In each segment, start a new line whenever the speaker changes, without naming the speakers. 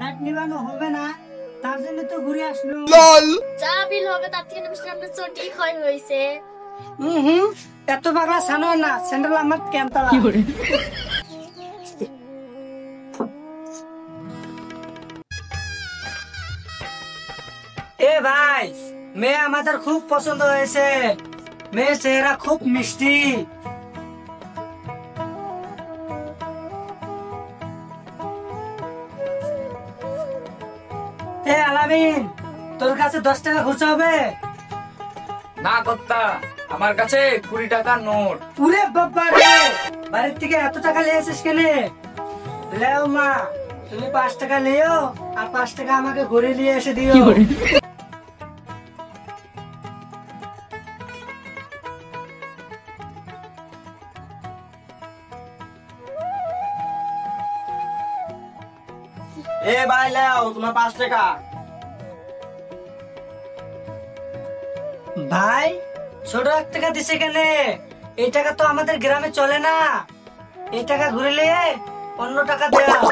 Light নিবানো হবে না, তার জন্য তো ঘুরে আসলো।
যা বিল হবে তার থেকে বেশি আমাদের চটি ক্ষয় হয়েছে।
এত পাগলা সানো না, স্যান্ডেল আমার ক্যাম্পালা। এ ভাই, মেয়ে আমাদের খুব পছন্দ হয়েছে, মেয়ের চেহারা খুব মিষ্টি। এ আলামিন, তোর কাছে 10 টাকা খুচরা হবে?
না কর্তা, আমার কাছে 20 টাকার নোট।
পুরে বাবা রে, বাড়ির থেকে এত টাকা নিয়ে এসেছিস কেন? লেও মা, তুমি 5 টাকা নিও আর 5 টাকা আমাকে ঘুরে নিয়ে এসে দিও।
এ ভাই লেও তোমার 5 টাকা।
ভাই, ছোট 1 টাকা দিছে কেন? এই টাকা তো আমাদের গ্রামে চলে না। এই টাকা ঘুরে নিয়ে অন্য টাকা দাও।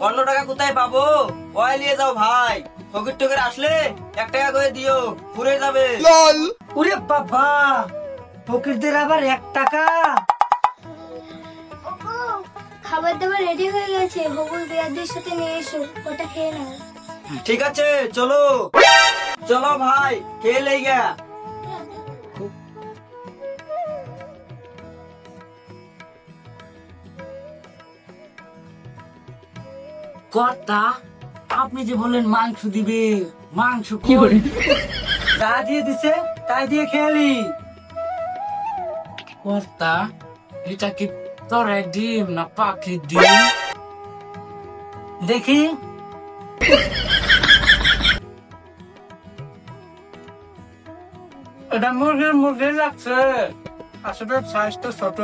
অন্য টাকা কোথায় পাবো? ওই নিয়ে যাও ভাই, ফকির টকির আসলে 1 টাকা করে দিও, পুরে যাবে।
ওরে বাবা, ফকিরদের আবার 1 টাকা?
খাবার দাবার রেডি হয়ে গেছে, বকুল বিয়াদের সাথে নিয়ে এসো, ওটা খেয়ে নাও।
ঠিক আছে, চলো চলো ভাই, খেয়ে লেই গা।
কর্তা, আপনি যে বললেন মাংস দিবে, মাংস কই?
যা দিয়ে দিছে তাই দিয়ে খেয়ালি।
কর্তা, এটা কি তোরে ডিম না পাখির ডিম?
দেখি। এটা মুরগির মুরগি লাগছে, আসলে সাইজটা ছোট।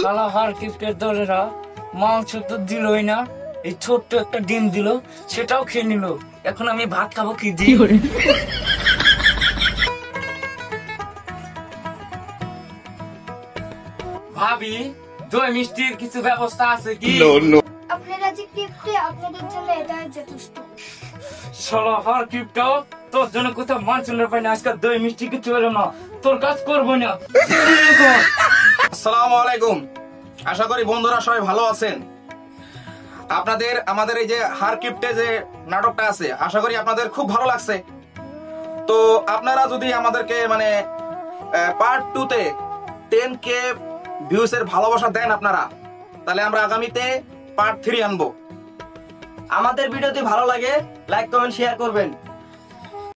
শালা হার কিফটের দলেরা মাংস তো দিলই না, এই ছোট্ট একটা ডিম দিল, সেটাও খেয়ে নিল। এখন আমি ভাত খাবো কি দিয়ে? ভাবি, দই মিষ্টির কিছু ব্যবস্থা আছে কি?
আপনারা যে গিফটে আপনাদের জন্য এটাই যথেষ্ট।
শালা হার কিফটাও তোর জন্য কোথাও মাংসের পাই না, আজকে দই মিষ্টি কিছু হলো না, তোর কাজ করবো না।
আসসালামু আলাইকুম। আশা করি বন্ধুরা সবাই ভালো আছেন। আপনাদের আমাদের এই যে হার কিপ্টে যে নাটকটা আছে, আশা করি আপনাদের খুব ভালো লাগছে। তো আপনারা যদি আমাদেরকে মানে পার্ট 2 তে 10K ভিউজ এর ভালোবাসা দেন আপনারা, তাহলে আমরা আগামীতে পার্ট 3 আনবো।
আমাদের ভিডিওটি ভালো লাগে লাইক কমেন্ট শেয়ার করবেন।